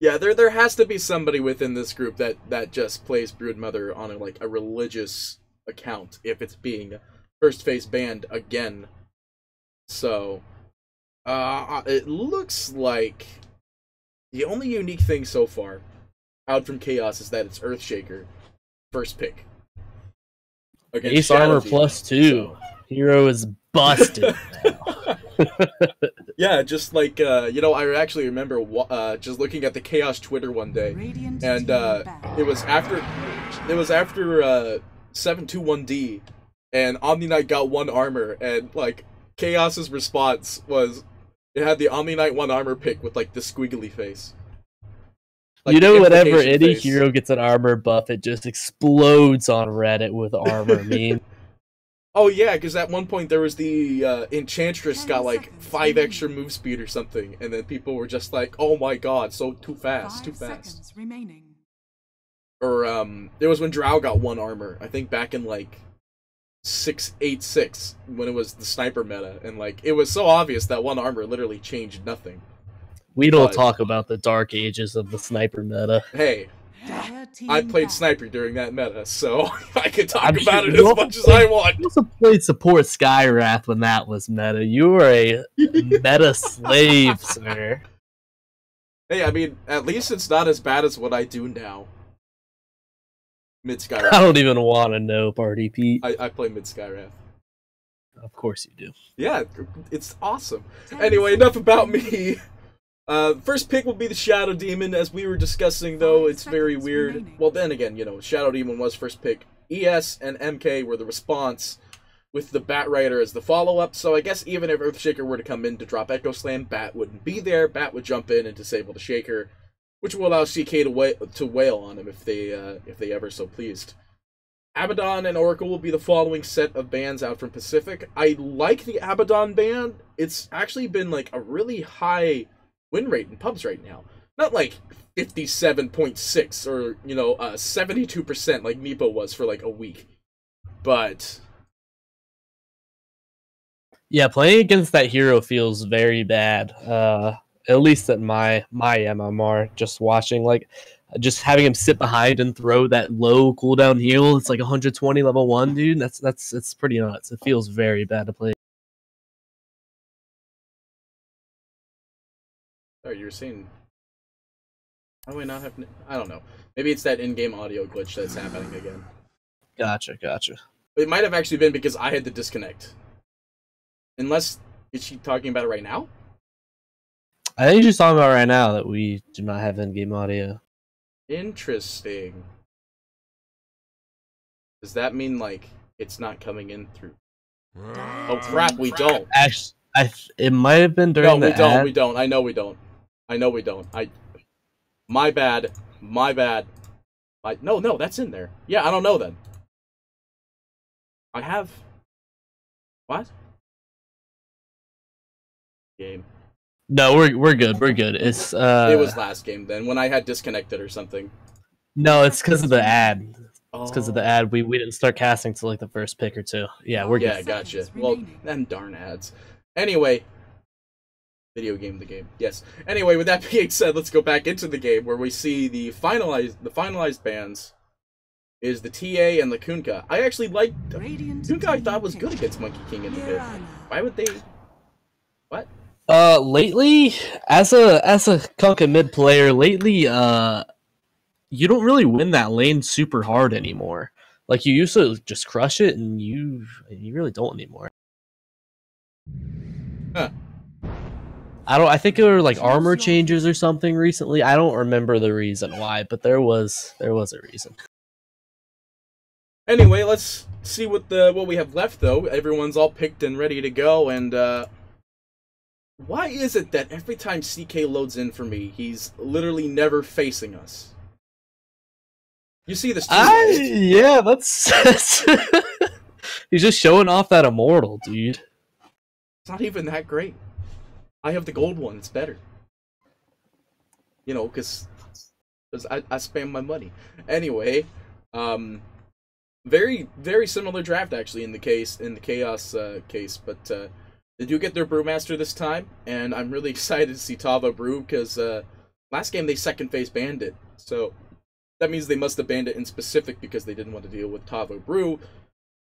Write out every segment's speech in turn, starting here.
Yeah, there has to be somebody within this group that just plays Broodmother on a religious account if it's being first face banned again. So, it looks like the only unique thing so far out from Chaos is that it's Earthshaker first pick against Ace Shadow armor Demon. +2. So. Hero is busted now. Yeah, just like I actually remember just looking at the Chaos Twitter one day, and it was after 721D, and Omni Knight got 1 armor, and like Chaos's response was it had the Omni Knight 1 armor pick with like the squiggly face. Like, whenever any hero gets an armor buff, it just explodes on Reddit with armor memes. Oh yeah, because at one point there was the Enchantress got like 5 extra move speed or something, and then people were just like, "Oh my god, so too fast, too fast." Or there was when Drow got 1 armor, I think back in like 686 when it was the sniper meta, and like it was so obvious that 1 armor literally changed nothing. We don't talk about the dark ages of the sniper meta. Hey. I played Sniper during that meta, so I can talk about it as much as I want. You also played support Skywrath when that was meta. You were a meta slave, sir. Hey, I mean, at least it's not as bad as what I do now. Mid Skywrath. I don't even want to know, PartyPetee. I play mid Skywrath. Of course you do. Yeah, it's awesome. Anyway, enough about me. First pick will be the Shadow Demon. As we were discussing, though, it's very weird. Well, then again, Shadow Demon was first pick. ES and MK were the response, with the Bat Rider as the follow-up. So I guess even if Earthshaker were to come in to drop Echo Slam, Bat wouldn't be there. Bat would jump in and disable the Shaker, which will allow CK to wail on him if they ever so pleased. Abaddon and Oracle will be the following set of bans out from Pacific. I like the Abaddon ban. It's actually been like a really high win rate in pubs right now. Not like 57.6 or, 72% like Meepo was for like a week. But yeah, playing against that hero feels very bad. At least at my MMR, just watching, like, just having him sit behind and throw that low cooldown heal. It's like 120 level 1, dude. It's pretty nuts. It feels very bad to play. Oh, you were saying... How do I not have... I don't know. Maybe it's that in-game audio glitch that's happening again. Gotcha. It might have actually been because I had to disconnect. Unless... Is she talking about it right now? I think she's talking about right now that we do not have in-game audio. Interesting. Does that mean, like, it's not coming in through... Oh, crap, we don't. Actually, it might have been during the ad. We don't. I know we don't. My bad. No, that's in there. Yeah, I don't know then. I have... What? Game. No, we're good. It's It was last game then, when I had disconnected or something. No, it's because of the ad. It's because of the ad. We didn't start casting till like the first pick or two. Yeah, we're good. Yeah, gotcha. Well, them darn ads. Anyway, video game, the game. Yes. Anyway, with that being said, let's go back into the game where we see the finalized bans is the TA and the Kunkka. I actually liked Kunkka. I thought was good against Monkey King in the bit. Why would they? What? Lately, as a Kunkka mid player, you don't really win that lane super hard anymore. Like, you used to just crush it, and you really don't anymore. Huh. I think there were like armor changes or something recently. I don't remember the reason why, but there was a reason. Anyway, let's see what we have left though. Everyone's all picked and ready to go, and why is it that every time CK loads in for me, he's literally never facing us? You see this too, right? Yeah, that's he's just showing off that immortal, dude. It's not even that great. I have the gold one, it's better. You know, because I spam my money. Anyway, very, very similar draft actually in the Chaos case, but they do get their Brewmaster this time, and I'm really excited to see Tava brew, because Last game they second phase banned it, so that means they must have banned it in specific because they didn't want to deal with Tavo Brew.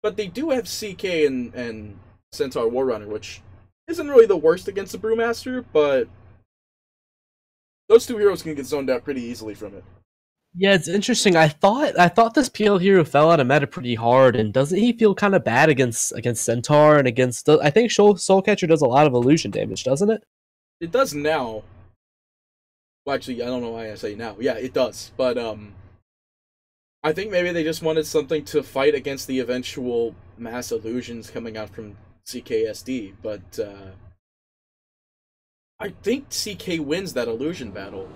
But they do have CK and Centaur Warrunner, which isn't really the worst against the Brewmaster, but those two heroes can get zoned out pretty easily from it. Yeah, it's interesting. I thought this PL hero fell out of meta pretty hard, and doesn't he feel kind of bad against Centaur and against? I think Soulcatcher does a lot of illusion damage, doesn't it? It does now. Well, actually, I don't know why I say now. Yeah, it does, but I think maybe they just wanted something to fight against the eventual mass illusions coming out from CKSD, but I think CK wins that illusion battle.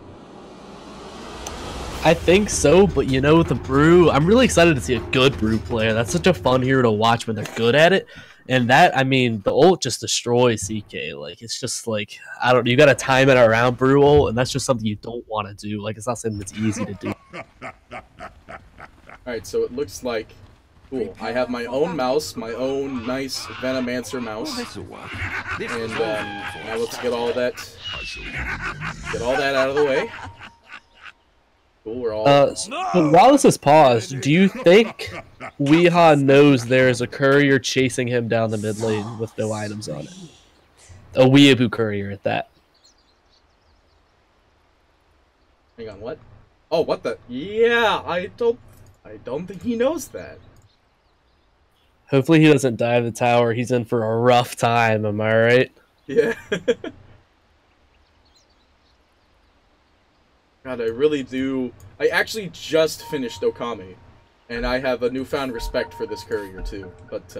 I think so, but you know, the Brew, I'm really excited to see a good Brew player. That's such a fun hero to watch when they're good at it. And that, I mean, the ult just destroys CK. Like, it's just like, I don't, you gotta time it around Brew ult, and that's just something you don't want to do. Like, it's not something that's easy to do. Alright, so it looks like, cool, I have my own mouse, my own nice Venomancer mouse. And now let's get all that out of the way. Cool, we're all... So while this is paused, do you think Weehaw knows there's a courier chasing him down the mid lane with no items on it? A Weeaboo courier at that. Hang on, what? Oh, what the? Yeah, I don't think he knows that. Hopefully he doesn't dive the tower. He's in for a rough time, am I right? Yeah. God, I really do. I actually just finished Okami, and I have a newfound respect for this courier too. But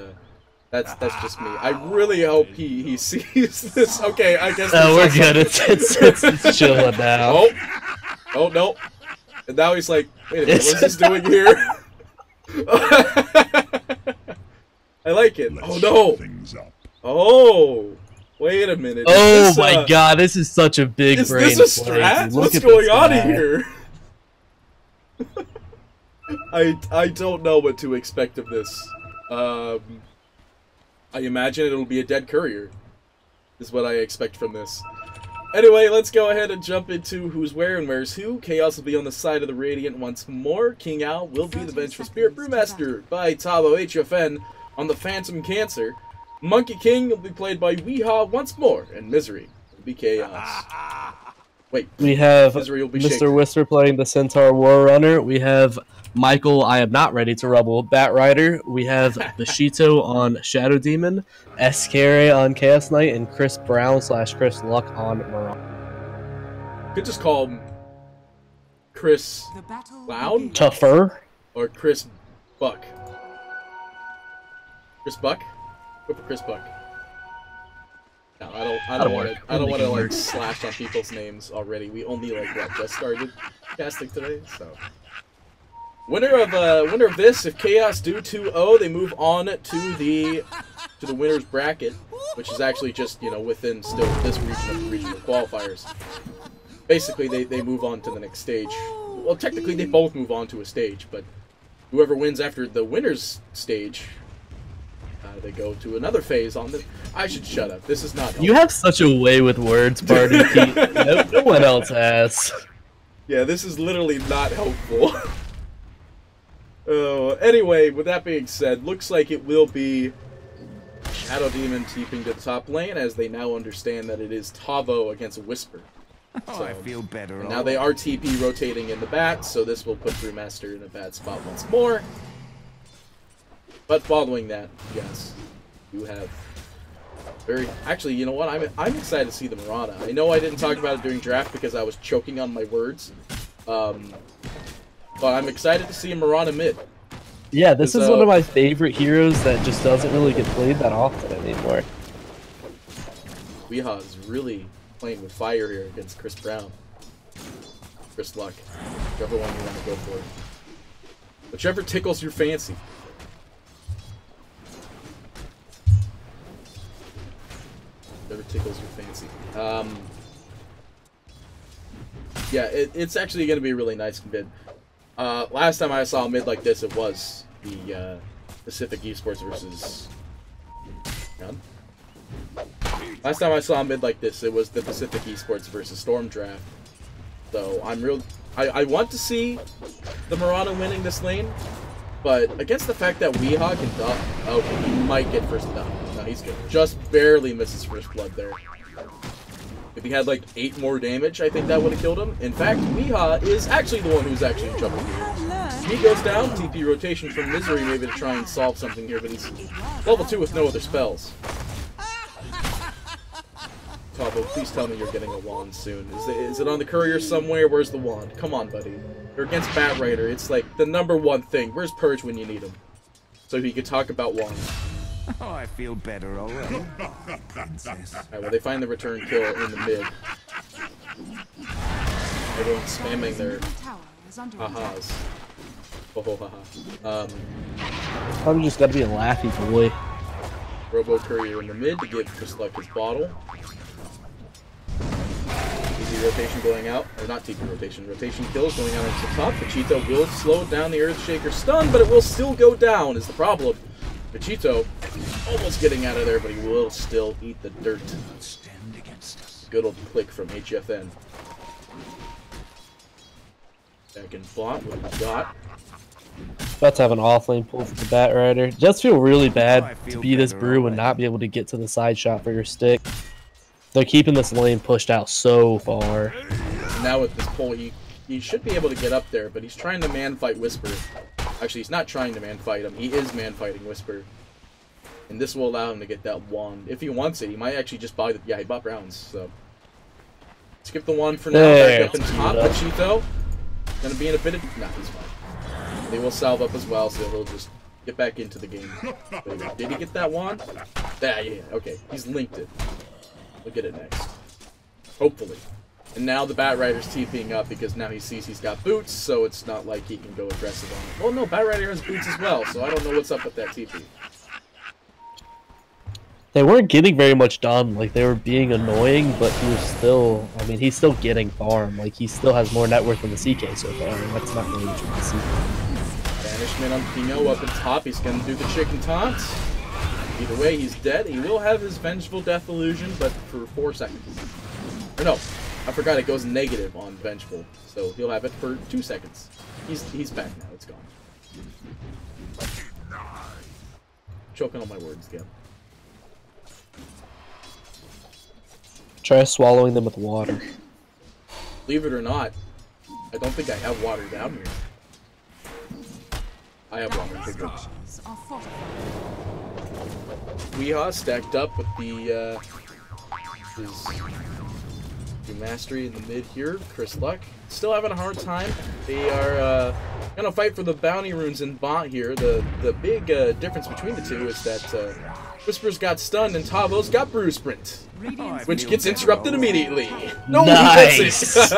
that's just me. I really hope he sees this. Okay, I guess. No, we're good. It's chilling now. Oh no! And now he's like, wait a minute, what's this doing here? I like it. Oh no! Oh. Wait a minute. Oh my god, this is such a big brain. Is this a strat? What's going on here? I don't know what to expect of this. I imagine it'll be a dead courier, is what I expect from this. Anyway, let's go ahead and jump into who's where and where's who. Chaos will be on the side of the Radiant once more. King Al will be the Vengeful Spirit Brewmaster by Tavo HFN on the Phantom Cancer. Monkey King will be played by Weehaw once more, and Misery will be Chaos. Wait, we have Misery will be Mr. Shaker. Whisper playing the Centaur Warrunner. We have Michael, I am not ready to rumble, Bat Rider. We have Bashito on Shadow Demon, S-Carry on Chaos Knight, and Chris Brown / Chris Luck on Marauder. Could just call him Chris Loud? Tougher? Or Chris Buck. Chris Buck? Go for Chris Buck. No, I don't want to like slash on people's names already. We only like just started casting today, so. Winner of this, if Chaos do 2-0, they move on to the winner's bracket, which is actually just, you know, within still this region of the regional qualifiers. Basically, they move on to the next stage. Well, technically, they both move on to a stage, but whoever wins after the winner's stage, they go to another phase on the... I should shut up. This is not helpful. You have such a way with words, PartyPetee. No one else has. Yeah, this is literally not helpful. Anyway, with that being said, looks like it will be Shadow Demon TPing to the top lane, as they now understand that it is Tavo against Whisper. So, I feel better. And now they are TP rotating in the bat, so this will put Brewmaster in a bad spot once more. But following that, yes, you have very... Actually, you know what? I'm excited to see the Mirana. I know I didn't talk about it during draft because I was choking on my words. But I'm excited to see a Mirana mid. Yeah, this is one of my favorite heroes that just doesn't really get played that often anymore. Weehaw is really playing with fire here against Chris Brown. Chris Luck. Whichever one you want to go for. Whichever tickles your fancy. Whatever tickles your fancy. Yeah, it's actually going to be a really nice mid. Last time I saw a mid like this, it was the Pacific Esports versus... Last time I saw a mid like this, it was the Pacific Esports versus Storm draft. So I want to see the Murata winning this lane, but against the fact that Weehaw can duck, okay, he might get first down. No, he's good. Just barely misses first blood there. If he had like 8 more damage, I think that would have killed him. In fact, Weehaw is actually the one who's actually in trouble here. He goes down, TP rotation from Misery maybe to try and solve something here, but he's level 2 with no other spells. Tabo, please tell me you're getting a wand soon. Is it on the courier somewhere? Where's the wand? Come on, buddy. You're against Bat Rider. It's like the #1 thing. Where's Purge when you need him? So he could talk about wands. Oh, I feel better already. Alright, well, they find the return kill in the mid. Everyone's spamming their ha-has. Oh, haha. I'm just gotta be a laughy boy. Robo Courier in the mid to give Chris Luck his bottle. TP rotation going out. Or not TP rotation. Rotation kills going out onto the top. Vegito will slow down the Earthshaker stun, but it will still go down is the problem. Vegito almost getting out of there, but he will still eat the dirt. Good old click from HFN. Back in bot, what we got? About to have an offlane pull for the Bat Rider. It does feel really bad to be this brew and not be able to get to the side shot for your stick. They're keeping this lane pushed out so far. Now with this pull, he should be able to get up there, but he's trying to man-fight Whisper. Actually, he's not trying to man-fight him. He is man-fighting Whisper. And this will allow him to get that wand. If he wants it, he might actually just buy the... Yeah, he bought Browns, so... Skip the wand for now. Back up in top. Vegito gonna be in a bit of... Nah, he's fine. They will salve up as well, so he'll just get back into the game. Did he get that wand? Yeah, okay. He's linked it. We'll get it next. Hopefully. And now the Bat Rider's TPing up because now he sees he's got boots, so it's not like he can go aggressive on it. Well, no, Bat Rider has boots as well, so I don't know what's up with that TP. They weren't getting very much done. Like, they were being annoying, but he was still... I mean, he's still getting farm. Like, he still has more net worth than the CK so far, and that's not really what you want to see. Banishment on Pino up at top. He's going to do the chicken taunt. Either way, he's dead. He will have his Vengeful Death Illusion, but for 4 seconds. Or no, I forgot it goes negative on Vengeful, so he'll have it for 2 seconds. He's back now. It's gone. Choking on my words again. Try swallowing them with water. Believe it or not, I don't think I have water down here. I have water. Weehaw stacked up with the his mastery in the mid here. Chris Luck still having a hard time. They are gonna fight for the bounty runes in bot here. The big difference between the two is that Whisper's got stunned and Tavo's got Brew Sprint, which gets interrupted immediately. No, nice.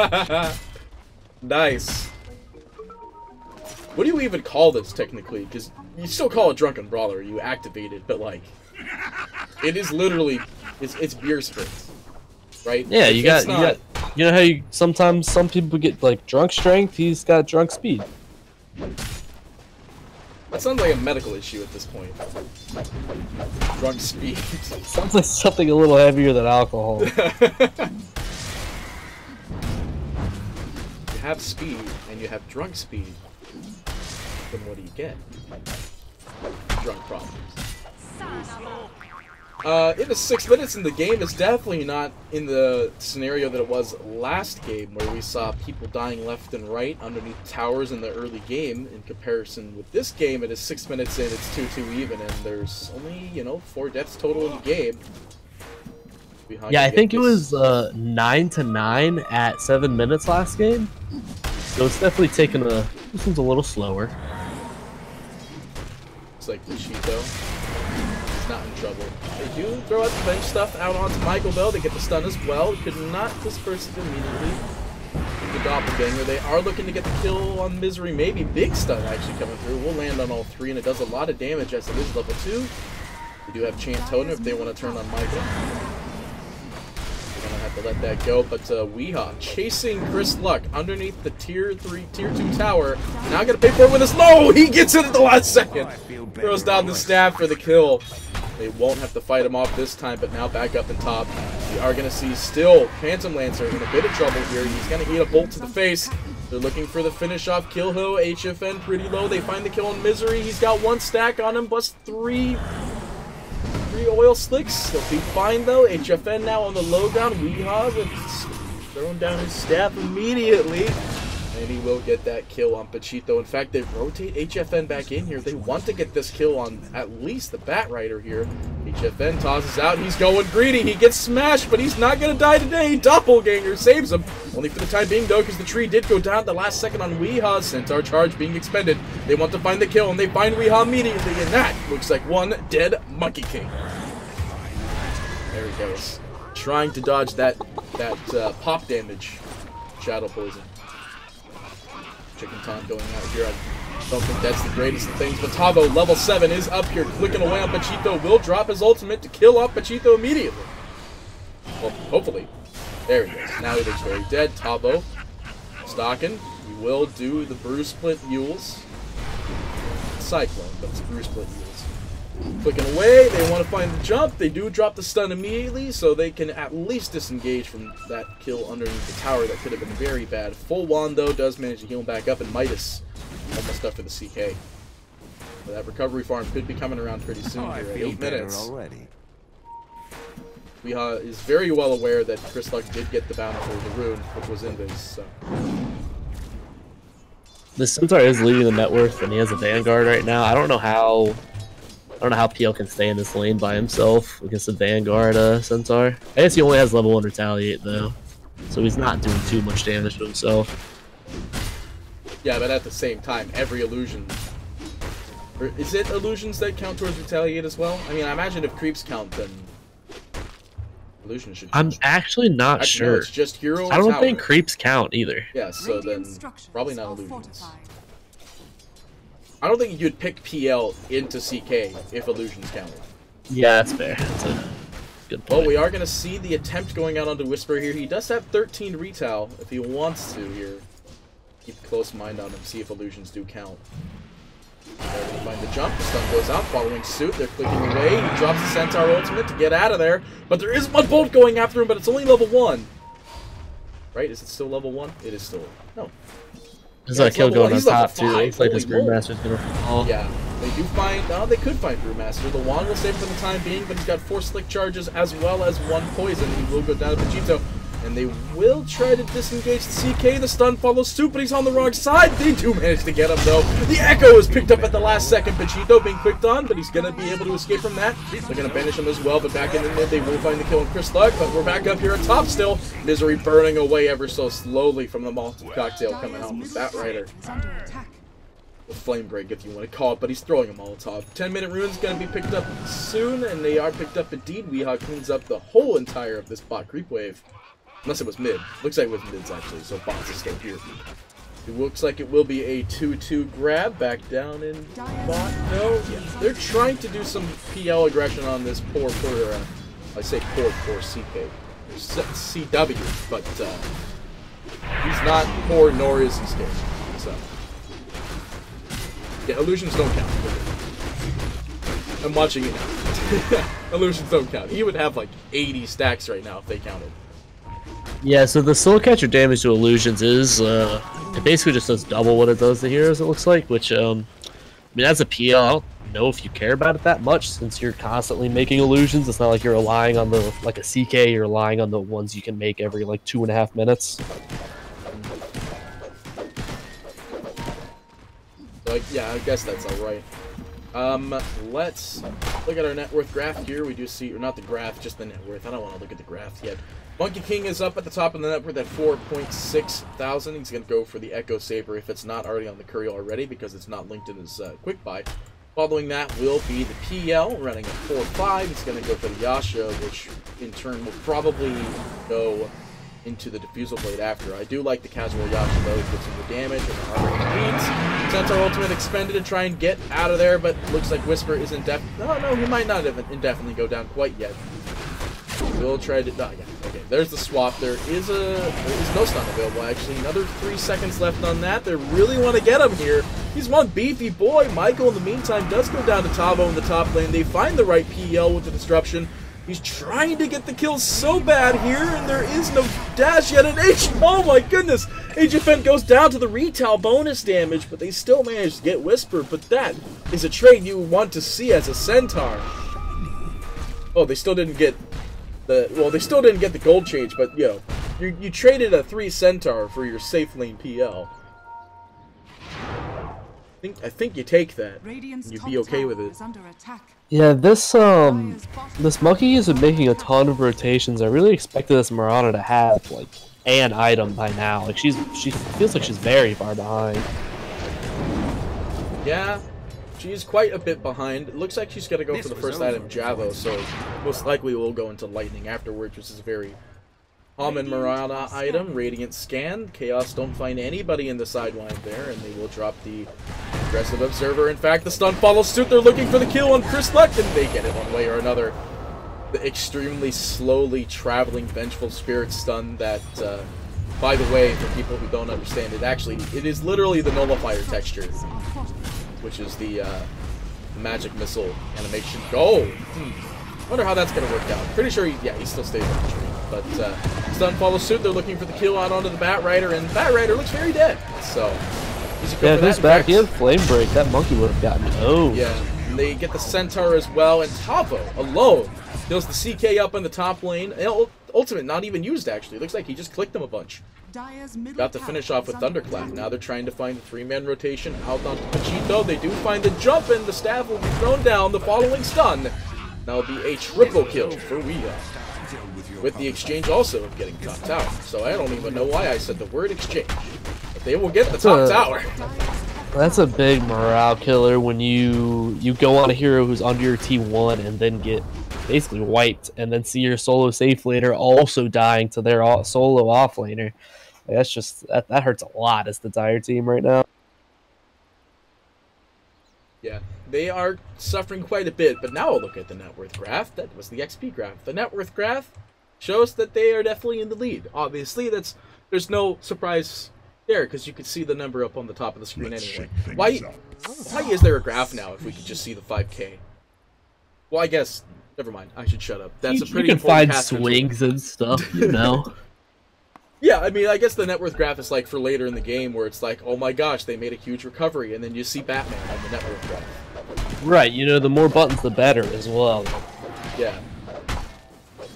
Nice. What do you even call this technically? Because you still call it Drunken Brawler. You activate it, but like, it is literally it's beer sprint, right? Yeah, you got you know how sometimes some people get like drunk strength. He's got drunk speed. That sounds like a medical issue at this point. Drunk speed. Sounds like something a little heavier than alcohol. You have speed and you have drunk speed. Then what do you get? Drunk problems. In the 6 minutes in the game, it's definitely not in the scenario that it was last game, where we saw people dying left and right underneath towers in the early game. In comparison with this game, it is 6 minutes in, it's 2-2 even, and there's only, 4 deaths total in the game. Yeah, I think it was 9-9 at 7 minutes last game. So it's definitely taken a... This one's a little slower. It's like Vegito. He's not in trouble. They do throw out the bench stuff out onto Michael, though. They get the stun as well. Could not disperse it immediately. The Doppelganger. They are looking to get the kill on Misery. Maybe big stun actually coming through. We'll land on all 3, and it does a lot of damage as it is level 2. They do have Chant Totem if they want to turn on Michael. They're going to have to let that go, but Weehaw chasing Chris Luck underneath the tier 2 tower. Now going to pay for it with his... No! He gets it at the last second! Throws down the stab for the kill. They won't have to fight him off this time, but now back up in top. We are going to see still Phantom Lancer in a bit of trouble here. He's going to eat a bolt to the face. They're looking for the finish off kill, though. HFN pretty low. They find the kill on Misery. He's got 1 stack on him, plus 3 oil slicks. He'll be fine, though. HFN now on the low ground. Weehaw with throwing down his staff immediately. And he will get that kill on Pachito. In fact, they rotate HFN back in here. They want to get this kill on at least the Bat Rider here. HFN tosses out. He's going greedy. He gets smashed, but he's not going to die today. Doppelganger saves him. Only for the time being, though, because the tree did go down at the last second on Weehaw. Centaur charge being expended. They want to find the kill, and they find Weehaw immediately. And that looks like one dead Monkey King. There he goes. Trying to dodge that pop damage. Shadow Poison. Chicken Tom going out here. I don't think that's the greatest of things, but Tavo, level 7, is up here, clicking away on Pachito. Will drop his ultimate to kill off Pachito immediately. Well, hopefully. There he goes. Now he looks very dead. Tavo, stalking. He will do the Bruise Split Mules. Cyclone, but it's Bruise Split Mules. Clicking away, they want to find the jump. They do drop the stun immediately, so they can at least disengage from that kill underneath the tower. That could have been very bad. Full Wand, though, does manage to heal him back up, and Midas almost up for the CK. So that recovery farm could be coming around pretty soon here at 8 minutes. Already. Weehaw is very well aware that Chris Luck did get the bounty for the rune, which was in this. So. The Centaur is leading the net worth, and he has a Vanguard right now. I don't know how PL can stay in this lane by himself against the Vanguard Centaur. I guess he only has level 1 Retaliate, though, so he's not doing too much damage to himself. Yeah, but at the same time, every illusion... Or is it illusions that count towards Retaliate as well? I mean, I imagine if creeps count, then... illusions should count. I'm actually not sure. No, it's just hero and I don't tower. think creeps count either. Yeah, so then probably not illusions. I don't think you'd pick PL into CK if illusions counted. Yeah, that's fair. That's a good point. Well, we are going to see the attempt going out onto Whisper here. He does have 13 retail if he wants to here. Keep a close mind on him, see if illusions do count. There we find the jump. The stun goes out, following suit. They're clicking away. He drops the Centaur ultimate to get out of there. But there is one bolt going after him, but it's only level 1. Right? Is it still level 1? It is still. No. There's a kill going on top, too. It looks like this Brewmaster's gonna fall. Yeah. They do find... Oh, they could find Brewmaster. The wand will save for the time being, but he's got 4 slick charges as well as 1 poison. He will go down to Pachito. And they will try to disengage the CK. The stun follows suit, but he's on the wrong side. They do manage to get him, though. The Echo is picked up at the last second. Pachito being clicked on, but he's going to be able to escape from that. They're going to banish him as well, but back in the mid, they will find the kill on Chris Luck. But we're back up here at top still. Misery burning away ever so slowly from the Molten Cocktail coming out with Bat Rider. The Flame Break, if you want to call it, but he's throwing a Molotov. 10-minute rune's going to be picked up soon, and they are picked up indeed. Weehaw cleans up the whole entire of this bot creep wave. Unless it was mid. Looks like it was mids, actually, so bots is still here. It looks like it will be a 2-2 grab back down in bot. No, yeah. They're trying to do some PL aggression on this poor, I say poor CK. CW, but he's not poor, nor is he scared. So, yeah, illusions don't count. I'm watching it now. Illusions don't count. He would have like 80 stacks right now if they counted. Yeah, so the Soul Catcher damage to illusions is, it basically just does double what it does to heroes, it looks like, which, I mean, as a PL, I don't know if you care about it that much, since you're constantly making illusions. It's not like you're relying on the, like a CK, you're relying on the ones you can make every, like, 2.5 minutes. Yeah, I guess that's alright. Let's look at our net worth graph here. We do see, or not the graph, just the net worth. I don't want to look at the graph yet. Monkey King is up at the top of the net worth at 4.6 thousand. He's going to go for the Echo Saber if it's not already on the Curry already, because it's not linked in his quick buy. Following that will be the PL, running at 4.5. He's going to go for the Yasha, which in turn will probably go into the Diffusal Blade after. I do like the casual Yasha, though. It gives him the damage and the armor he needs. Centaur ultimate expended to try and get out of there, but looks like Whisper is indefinitely... No, he might not have indefinitely go down quite yet. We'll try to... Oh, yeah. Okay, there's the swap. There is no stun available, actually. Another 3 seconds left on that. They really want to get him here. He's one beefy boy. Michael, in the meantime, does go down to Tavo in the top lane. They find the right PL with the disruption. He's trying to get the kill so bad here, and there is no dash yet. And oh my goodness! HFN goes down to the retail bonus damage, but they still managed to get Whisper. But that is a trade you want to see as a Centaur. Oh, they still didn't get the they still didn't get the gold change, but you know, you traded a 3 Centaur for your safe lane PL. I think you take that. You'd be okay with it. Yeah, this monkey isn't making a ton of rotations. I really expected this Mirana to have like an item by now. Like she feels like she's very far behind. Yeah, she's quite a bit behind. It looks like she's gonna go for the first item, Javo, so most likely we'll go into Lightning afterwards, which is a very common Mirana item. Radiant Scan. Chaos don't find anybody in the sideline there, and they will drop the aggressive Observer. In fact, the stun follows suit. They're looking for the kill on Chris Luck, and they get it one way or another. The extremely slowly traveling Vengeful Spirit stun that, by the way, for people who don't understand it, actually, it is literally the Nullifier texture, which is the magic missile animation. Go! Wonder how that's going to work out. Pretty sure he still stays on the tree. But stun follows suit. They're looking for the kill out onto the Bat Rider, and Bat Rider looks very dead. So, yeah, if this back in Flame Break, that monkey would have gotten Yeah, and they get the Centaur as well, and Tavo alone deals the CK up in the top lane. And ultimate not even used, actually. Looks like he just clicked him a bunch. Got to finish off with Thunderclap. Now they're trying to find the 3-man rotation out onto Pachito. They do find the jump, and the staff will be thrown down. The following stun. That'll be a triple kill for Wea. With the exchange also getting top tower. So I don't even know why I said the word exchange. But they will get the top tower. That's a big morale killer when you go on a hero who's under your T1 and then get basically wiped, and then see your solo safe laner also dying to their solo offlaner. That's just that hurts a lot as the dire team right now. Yeah, they are suffering quite a bit, but now look at the net worth graph. That was the XP graph. The net worth graph shows that they are definitely in the lead. Obviously, there's no surprise there, because you could see the number up on the top of the screen anyway. Why is there a graph now if we could just see the 5K? Well, I guess, never mind. I should shut up. That's a pretty you can find swings and stuff, you know. Yeah, I mean, I guess the net worth graph is like for later in the game where it's like, oh my gosh, they made a huge recovery, and then you see Batman on the net worth graph. Right, you know, the more buttons, the better as well. Yeah.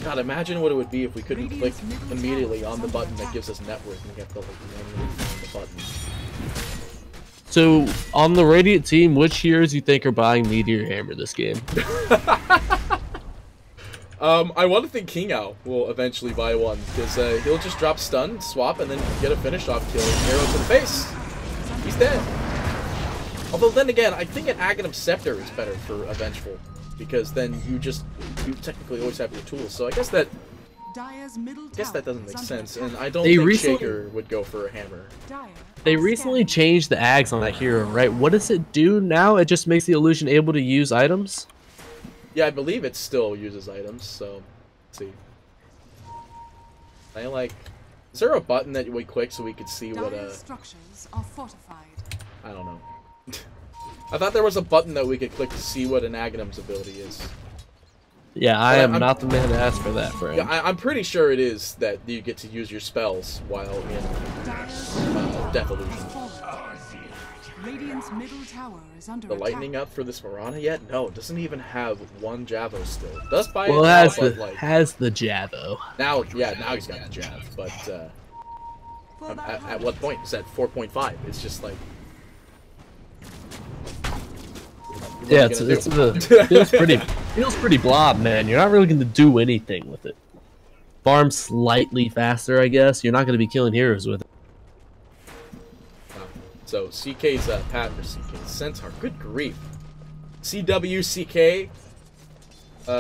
God, imagine what it would be if we couldn't click immediately on the button that gives us net worth and we have to like manually find the button. So, on the Radiant team, which heroes you think are buying Meteor Hammer this game? I want to think King Owl will eventually buy one, because he'll just drop stun, swap, and then get a finish off kill, arrow to the face. He's dead. Although then again, I think an Aghanim Scepter is better for a Vengeful, because then you technically always have your tools. So I guess that doesn't make sense, and I don't think Shaker would go for a hammer. They recently changed the Ags on that hero, right? What does it do now? It just makes the illusion able to use items? Yeah, I believe it still uses items, so let's see. Is there a button that we click so we could see what structures are fortified. I don't know. I thought there was a button that we could click to see what an Aghanim's ability is. Yeah, I'm not the man to ask for that, friend. Yeah, I'm pretty sure it is that you get to use your spells while in Death Illusion. Radiant's middle tower is under the lightning up for this Mirana yet? No, it doesn't even have one Javo still. It does buy well, it now, has the Javo. Now he's got the Jav, but at what point? It's at 4.5. It's just like... Yeah, feels pretty blob, man. You're not really going to do anything with it. Farm slightly faster, I guess. You're not going to be killing heroes with it. So CK's Centaur. Good grief. CWCK.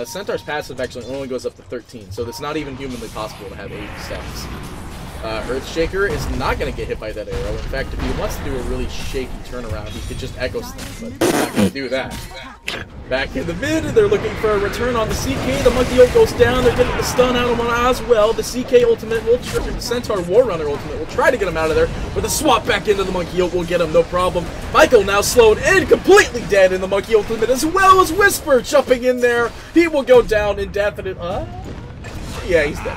Centaur's passive actually only goes up to 13, so it's not even humanly possible to have 8 steps. Earthshaker is not going to get hit by that arrow. In fact, if he wants to do a really shaky turnaround, he could just Echo Slam, but he's not going to do that. Back in the mid, they're looking for a return on the CK. The Monkey Ult goes down. They're getting the stun out of him as well. The CK ultimate will trip him. The Centaur War Runner ultimate will try to get him out of there, but the swap back into the Monkey Ult will get him, no problem. Michael now slowed and completely dead in the Monkey ultimate, as well as Whisper jumping in there. He will go down indefinite. Yeah, he's dead.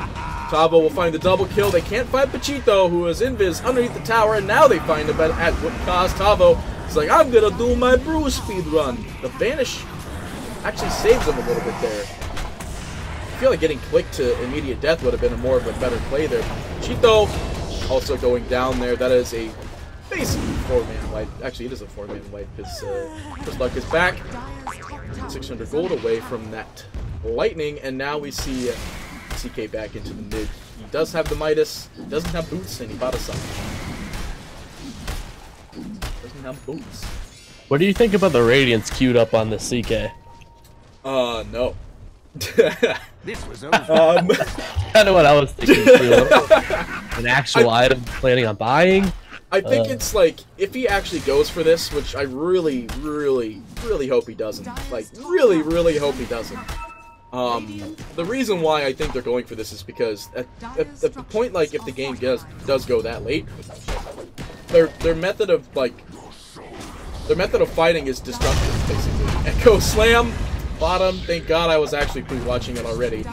Tavo will find the double kill. They can't find Pachito, who is invis underneath the tower, and now they find him at what cost. Tavo is like, I'm gonna do my brew speed run. The Vanish actually saves him a little bit there. I feel like getting clicked to immediate death would have been more of a better play there. Pachito also going down there. That is a basically 4-man wipe. Actually, it is a 4-man wipe because Chris Luck is back. 600 gold away from that lightning, and now we see CK back into the mid. He does have the Midas, he doesn't have boots, and he bought a sun. Doesn't have boots. What do you think about the Radiance queued up on the CK? No. This was over. Kind of what I was thinking too. An actual item planning on buying? I think it's like, if he actually goes for this, which I really, really, really hope he doesn't. Like, really, really hope he doesn't. The reason why I think they're going for this is because at the point, like, if the game does go that late, their method of fighting is destructive, basically. Echo Slam, bottom. Thank God I was actually pre-watching it already.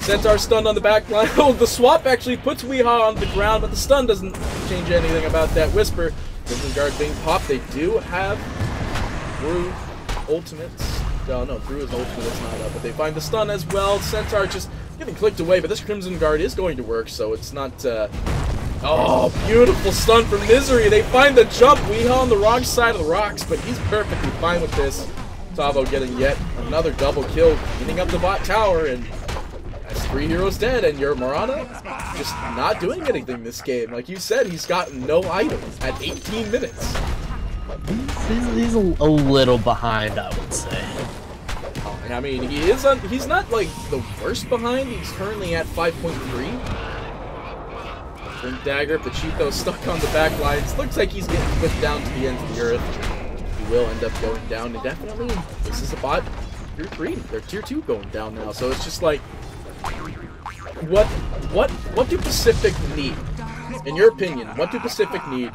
Centaur stunned on the back line. Oh, the swap actually puts Weehaw on the ground, but the stun doesn't change anything about that. Whisper, Crimson Guard being popped. They do have Brew ultimates. No, Brew's ultimate is not up, but they find the stun as well. Centaur just getting clicked away, but this Crimson Guard is going to work, so it's not... Oh, beautiful stun from Misery. They find the jump. Weehaw on the wrong side of the rocks, but he's perfectly fine with this. Tavo getting yet another double kill, getting up the bot tower, and that's 3 heroes dead, and your Marana just not doing anything this game. Like you said, he's gotten no items at 18 minutes. He's a little behind, I would say. I mean, he's not like the worst behind. He's currently at 5.3. Blink Dagger, Pachito stuck on the back lines. Looks like he's getting put down to the ends of the earth. He will end up going down indefinitely. This is a bot tier 3. They're tier 2 going down now. So it's just like, what do Pacific need? In your opinion, what do Pacific need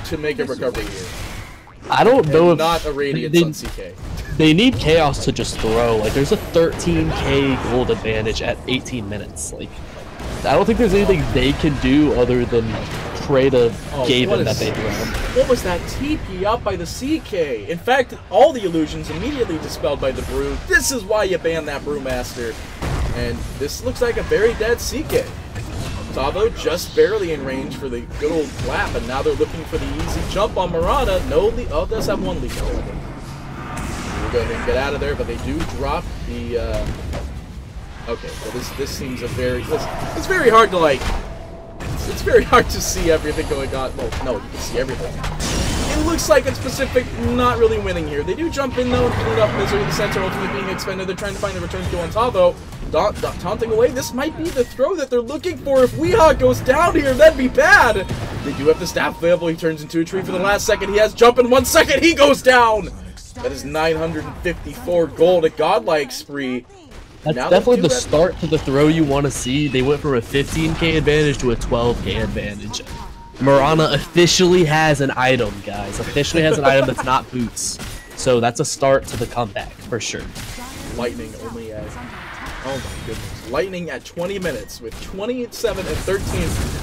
to make a recovery here? I don't know if not a Radiance on CK. They need Chaos to just throw. Like, there's a 13k gold advantage at 18 minutes. Like, I don't think there's anything they can do other than pray to Gaven that they throw. What was that TP up by the CK? In fact, all the illusions immediately dispelled by the Brew. This is why you ban that Brewmaster. And this looks like a very dead CK. Tavo just barely in range for the good old clap, and now they're looking for the easy jump on Marana. No lead. Oh, does have one lead. We'll go ahead and get out of there, but they do drop the. Okay, so this seems a very. It's very hard to like. It's very hard to see everything going on. Well, no, you can see everything. It looks like it's Pacific not really winning here. They do jump in though and clean up Misery. The Centaur ultimate being expended. They're trying to find the return kill on Tavo. Taunting away. This might be the throw that they're looking for. If Weehaw goes down here, that'd be bad. They do have the staff available. He turns into a tree for the last second. He has jump in 1 second. He goes down. That is 954 gold. A godlike spree. That's definitely the start to the throw you want to see. They went from a 15k advantage to a 12k advantage. Marana officially has an item, guys. Officially has an item that's not boots. So that's a start to the comeback, for sure. Lightning only at... Oh my goodness. Lightning at 20 minutes with 27 and 13.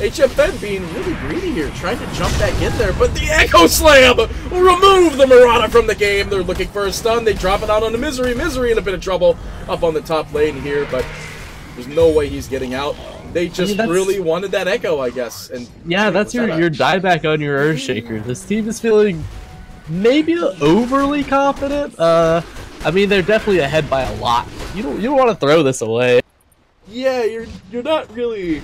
HFN being really greedy here, trying to jump back in there, but the Echo Slam will remove the Marana from the game. They're looking for a stun. They drop it out on the Misery. Misery in a bit of trouble up on the top lane here, but there's no way he's getting out. They just really wanted that Echo, I guess. And yeah, that's your dieback on your Earthshaker. This team is feeling maybe overly confident. I mean, they're definitely ahead by a lot. You don't want to throw this away. Yeah, you're not really.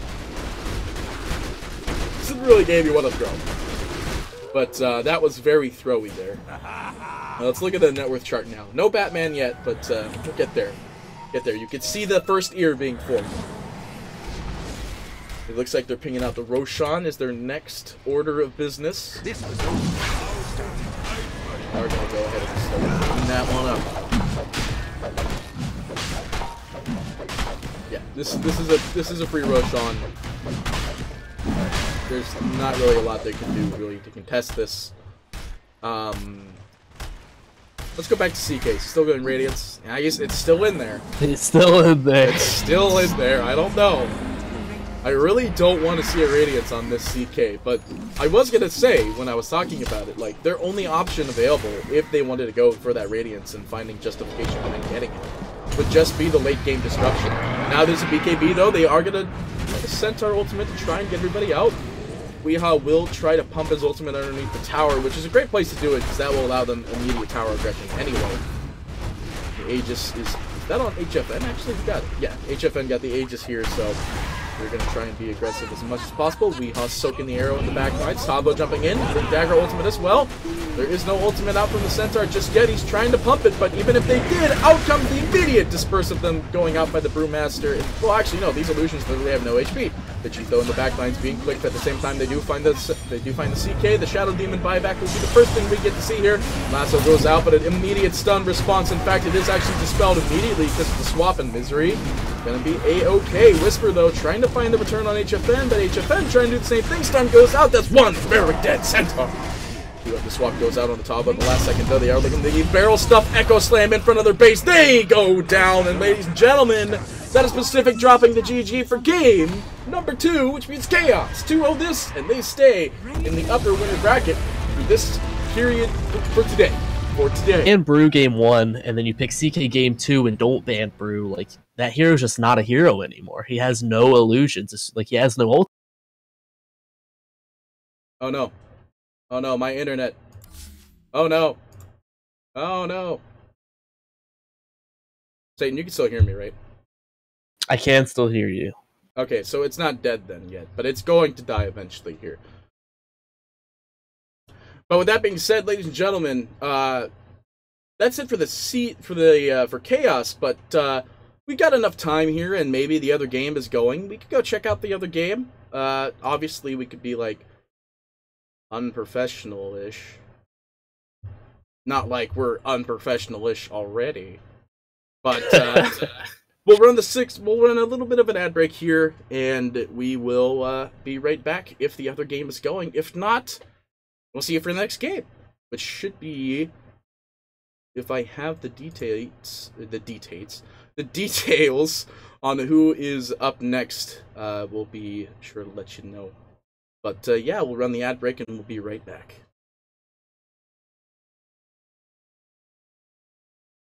This isn't really a game you want to throw. But that was very throwy there. Let's look at the net worth chart now. No Batman yet, but we'll get there. Get there. You can see the first ear being formed. It looks like they're pinging out the Roshan as their next order of business. This was We're gonna go ahead and start picking that one up. Yeah, this is a free Roshan. There's not really a lot they can do really to contest this. Let's go back to CK. It's still going Radiance. I guess it's still in there. It's still in there. It's still in there. I don't know. I really don't want to see a Radiance on this CK, but I was going to say, when I was talking about it, like, their only option available, if they wanted to go for that Radiance and finding justification behind getting it, would just be the late game disruption. Now there's a BKB, though. They are going to Centaur ultimate to try and get everybody out. Weehaw will try to pump his ultimate underneath the tower, which is a great place to do it, because that will allow them immediate tower aggression anyway. The Aegis is that on HFN? Actually, we got it. Yeah, HFN got the Aegis here, so we're going to try and be aggressive as much as possible. Weehaw soaking the arrow in the back line. Sabo jumping in. The dagger ultimate as well. There is no ultimate out from the Centaur just yet. He's trying to pump it, but even if they did, out comes the immediate disperse of them going out by the Brewmaster. Well, actually, no, these illusions literally have no HP. The Cheeto in the back line's being clicked, but at the same time, they do find the CK. The Shadow Demon buyback will be the first thing we get to see here. Lasso goes out, but an immediate stun response. In fact, it is actually dispelled immediately because of the swap and Misery. Gonna be A-okay. Whisper, though, trying to find the return on HFN, but HFN trying to do the same thing. Stun goes out. That's one very dead Centaur. The swap goes out on the top, but in the last second, though, they are looking to barrel stuff Echo Slam in front of their base. They go down, and ladies and gentlemen, that is Pacific dropping the GG for game number 2, which means Chaos 2-0 this, and they stay in the upper winner bracket through this period for today. And Brew game 1, and then you pick CK game 2 and don't ban Brew. Like, that hero's just not a hero anymore. He has no illusions. It's like, he has no ult. Oh no. Oh no, my internet. Oh no. Oh no. Satan, you can still hear me, right? I can still hear you. Okay, so it's not dead then yet, but it's going to die eventually here. But with that being said, ladies and gentlemen, that's it for for Chaos. But we got enough time here, and maybe the other game is going. We could go check out the other game. Obviously, we could be like unprofessional-ish. Not like we're unprofessional-ish already, but we'll run a little bit of an ad break here, and we will be right back if the other game is going. If not, we'll see you for the next game, which should be, if I have the details on who is up next, we'll be sure to let you know. But yeah, we'll run the ad break and we'll be right back.